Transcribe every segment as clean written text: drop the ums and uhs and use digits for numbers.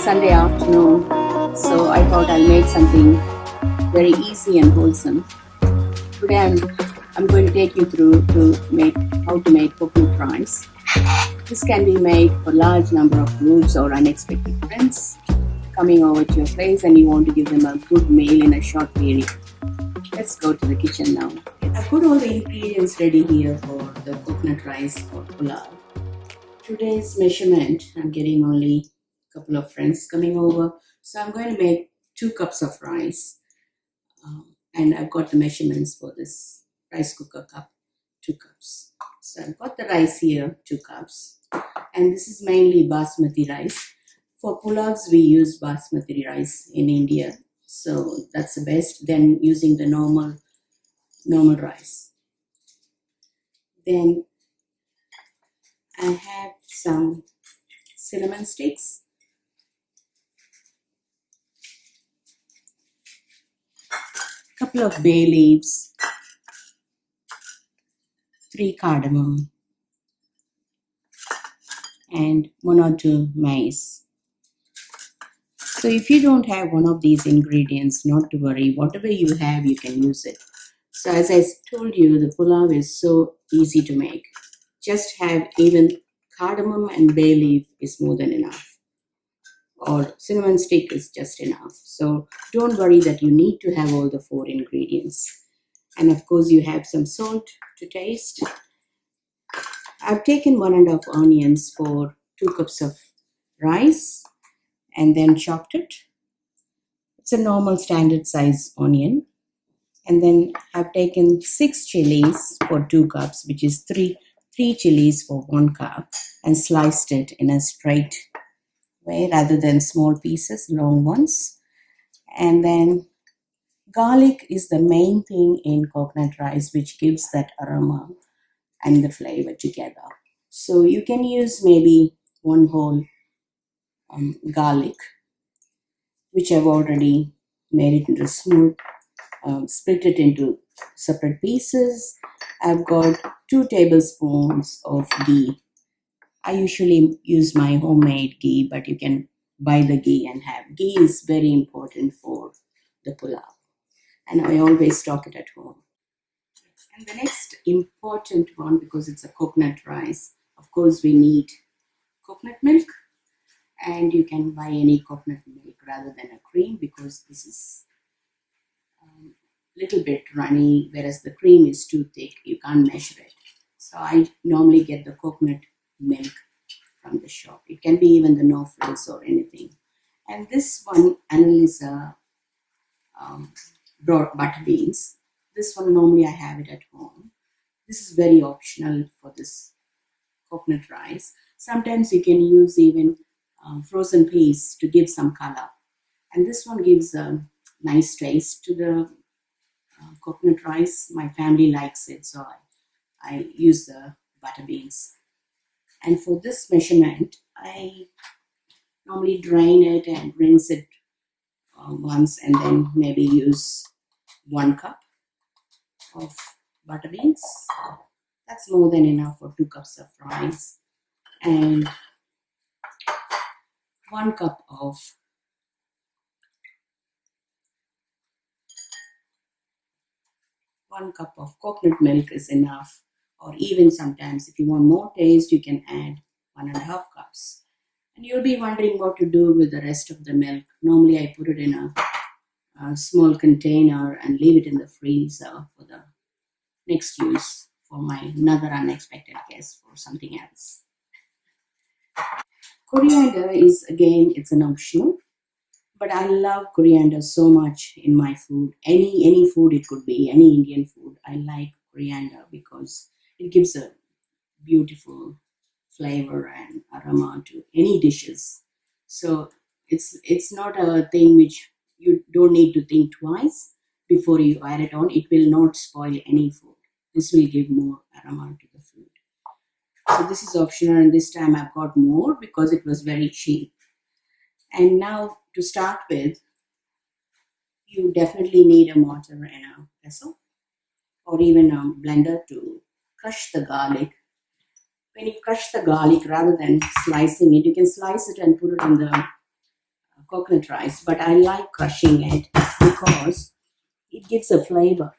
Sunday afternoon, so I thought I'll make something very easy and wholesome. Today I'm going to take you through how to make coconut rice. This can be made for large number of groups or unexpected friends coming over to your place and you want to give them a good meal in a short period. Let's go to the kitchen now. I've put all the ingredients ready here for the coconut rice or pulao. Today's measurement, I'm getting only a couple of friends coming over, so I'm going to make 2 cups of rice. And I've got the measurements for this rice cooker cup, 2 cups. So I've got the rice here, 2 cups. And this is mainly basmati rice. For pulaus, we use basmati rice in India. So that's the best than using the normal rice. Then I have some cinnamon sticks. Couple of bay leaves, 3 cardamom, and 1 or 2 maize. So if you don't have one of these ingredients, not to worry, whatever you have, you can use it. So as I told you, the pulao is so easy to make. Just have even cardamom and bay leaf is more than enough. Or cinnamon stick is just enough. So don't worry that you need to have all the 4 ingredients. And of course you have some salt to taste. I've taken 1.5 onions for 2 cups of rice and then chopped it. It's a normal standard size onion. And then I've taken 6 chilies for 2 cups, which is 3 chilies for 1 cup, and sliced it in a straight way rather than small pieces, long ones. And then garlic is the main thing in coconut rice, which gives that aroma and the flavor together. So you can use maybe 1 whole garlic, which I've already made it into smooth, split it into separate pieces. I've got 2 tablespoons of ghee. I usually use my homemade ghee, but you can buy the ghee and have. Ghee is very important for the pulao, and I always stock it at home. And the next important one, because it's a coconut rice, of course we need coconut milk, and you can buy any coconut milk rather than a cream, because this is little bit runny, whereas the cream is too thick, you can't measure it. So I normally get the coconut milk from the shop. It can be even the no frills or anything. And this one, Annalisa brought butter beans. This one normally I have it at home. This is very optional for this coconut rice. Sometimes you can use even frozen peas to give some color. And this one gives a nice taste to the coconut rice. My family likes it, so I use the butter beans. And for this measurement, I normally drain it and rinse it once, and then maybe use 1 cup of butter beans. That's more than enough for 2 cups of rice. And 1 cup of coconut milk is enough. Or even sometimes if you want more taste, you can add 1.5 cups. And you'll be wondering what to do with the rest of the milk. Normally I put it in a small container and leave it in the freezer for the next use for my another unexpected guest or something else. Coriander is, again, it's an optional. But I love coriander so much in my food. Any food it could be, any Indian food. I like coriander because it gives a beautiful flavor and aroma to any dishes. So it's not a thing which you don't need to think twice before you add it on. It will not spoil any food. This will give more aroma to the food. So this is optional, and this time I've got more because it was very cheap. And now to start with, you definitely need a mortar and a pestle, or even a blender to crush the garlic. When you crush the garlic, rather than slicing it, you can slice it and put it in the coconut rice, but I like crushing it because it gives a flavor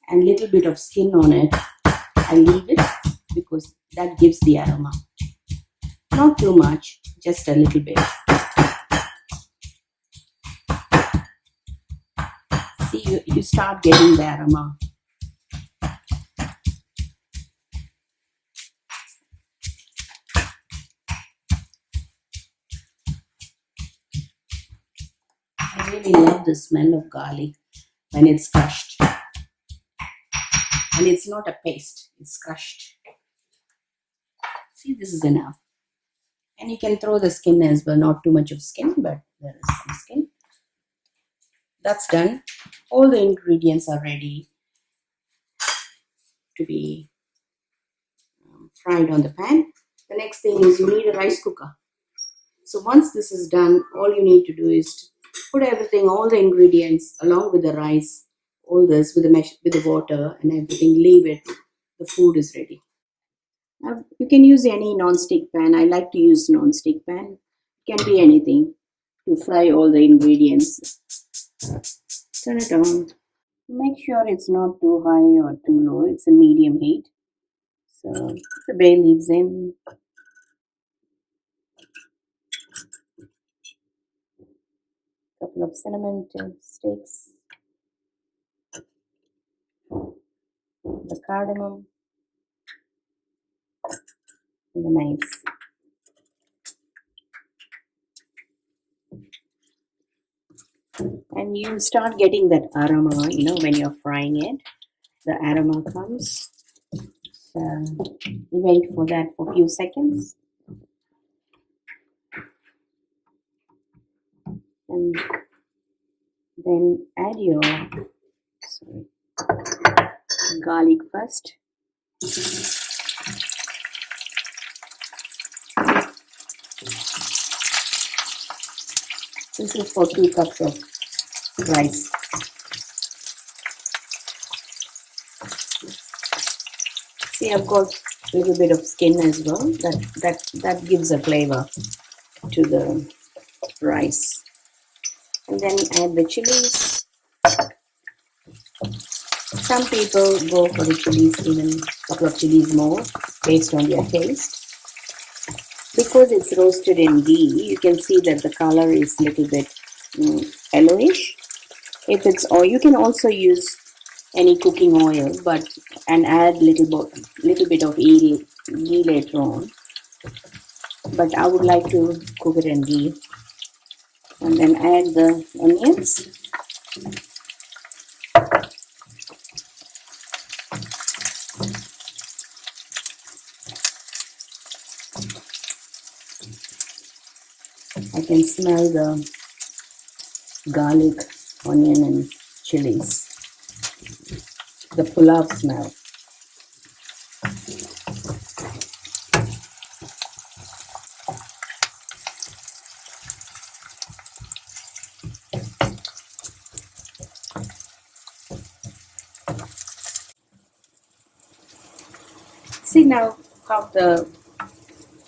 and little bit of skin on it. I leave it because that gives the aroma. Not too much, just a little bit. See, you start getting the aroma. I really love the smell of garlic when it's crushed. And it's not a paste, it's crushed. See, this is enough. And you can throw the skin as well, not too much of skin, but there is some skin. That's done. All the ingredients are ready to be fried on the pan. The next thing is you need a rice cooker. So once this is done, all you need to do is to put everything, all the ingredients along with the rice, all this with the water and everything, leave it. The food is ready. Now, you can use any non-stick pan. I like to use non-stick pan. It can be anything to fry all the ingredients. Turn it on. Make sure it's not too high or too low. It's a medium heat. So the bay leaves in. Couple of cinnamon sticks. The cardamom. And the mace. And you start getting that aroma, when you're frying it. The aroma comes. So you wait for that for a few seconds. And then add your garlic first. This is for 2 cups of rice. See, I've got a little bit of skin as well. That gives a flavor to the rice. And then add the chilies. Some people go for the chilies, even a couple of chilies more, based on their taste. Because it's roasted in ghee, you can see that the color is a little bit yellowish. If it's oil, you can also use any cooking oil, and add little bit of ghee later on. But I would like to cook it in ghee. And then add the onions. I can smell the garlic, onion and chilies. The pulao smell. See now how the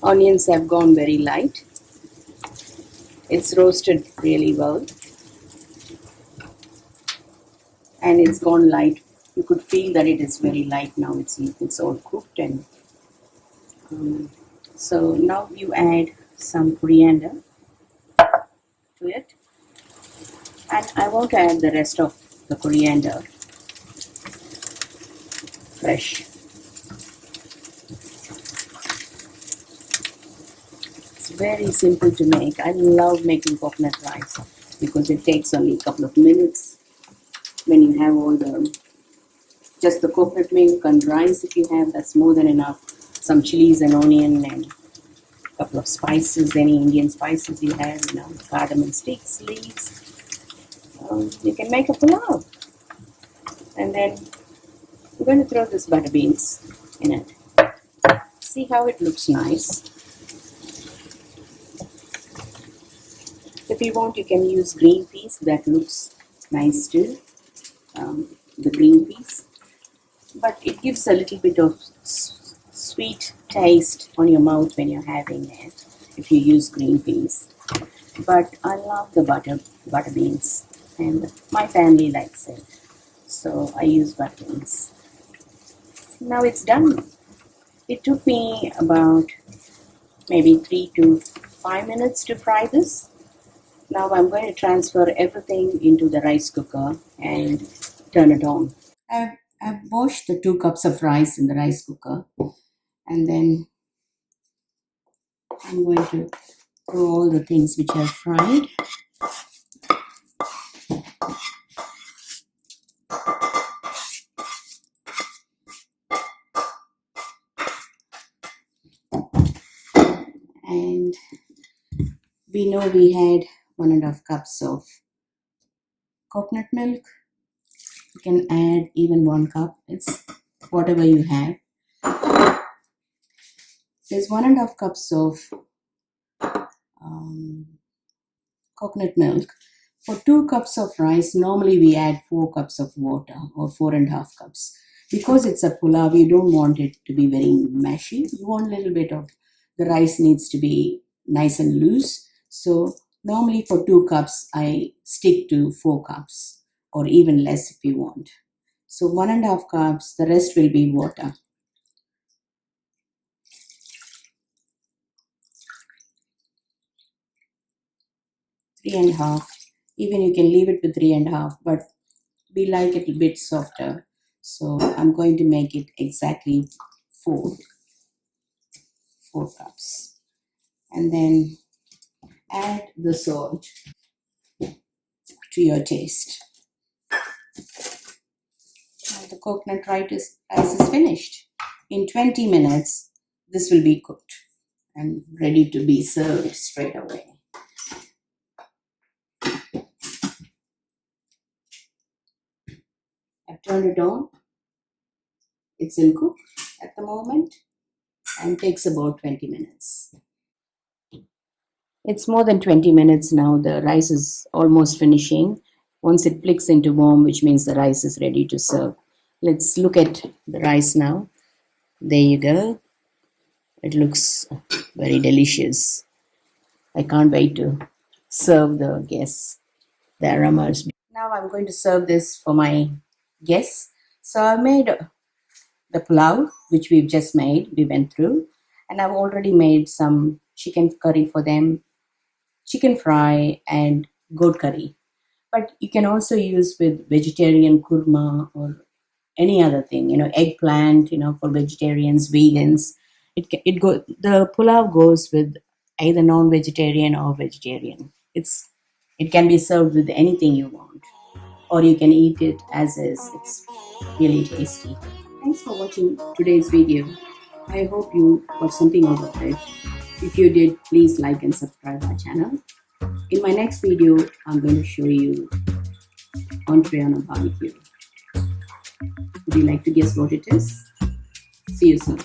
onions have gone very light. It's roasted really well. And it's gone light. You could feel that it is very light now. It's all cooked. And so now you add some coriander to it. And I want to add the rest of the coriander fresh. It's very simple to make. I love making coconut rice because it takes only a couple of minutes. When you have just the coconut milk and rice, if you have, that's more than enough. Some chilies and onion and a couple of spices, any Indian spices you have, cardamom sticks, leaves. You can make a pulao. And then we're going to throw this butter beans in it. See how it looks nice. If you want, you can use green peas. That looks nice too. The green peas. But it gives a little bit of sweet taste on your mouth when you're having it if you use green peas. but I love the butter beans, and my family likes it, so I use butter beans. Now it's done. It took me about maybe 3 to 5 minutes to fry this. Now I'm going to transfer everything into the rice cooker and turn it on. I've washed the 2 cups of rice in the rice cooker, and then I'm going to throw all the things which I've fried. And we know we had 1.5 cups of coconut milk. You can add even 1 cup. It's whatever you have. There's 1.5 cups of coconut milk. For 2 cups of rice, normally we add 4 cups of water, or 4.5 cups. Because it's a pulao, you don't want it to be very mashy. You want a little bit of the rice needs to be nice and loose. So normally for 2 cups, I stick to 4 cups, or even less if you want. So 1.5 cups, the rest will be water. 3.5. Even you can leave it with 3.5, but we like it a bit softer. So I'm going to make it exactly 4 cups. And then add the salt to your taste. Now the coconut rice is finished. In 20 minutes, this will be cooked and ready to be served straight away. I've turned it on. It's in cook at the moment and takes about 20 minutes. It's more than 20 minutes now. The rice is almost finishing. Once it flicks into warm, which means the rice is ready to serve. Let's look at the rice now. There you go. It looks very delicious. I can't wait to serve the guests. The aromas. Now I'm going to serve this for my guests. So I made the pulao, which we've just made. We went through. And I've already made some chicken curry for them, chicken fry, and goat curry. But you can also use with vegetarian korma or any other thing, eggplant, for vegetarians, vegans. The pulao goes with either non-vegetarian or vegetarian. It can be served with anything you want, or you can eat it as is. It's really tasty. Thanks for watching today's video. I hope you got something out of it. If you did, please like and subscribe our channel. In my next video, I'm going to show you entree on a barbecue. Would you like to guess what it is? See you soon.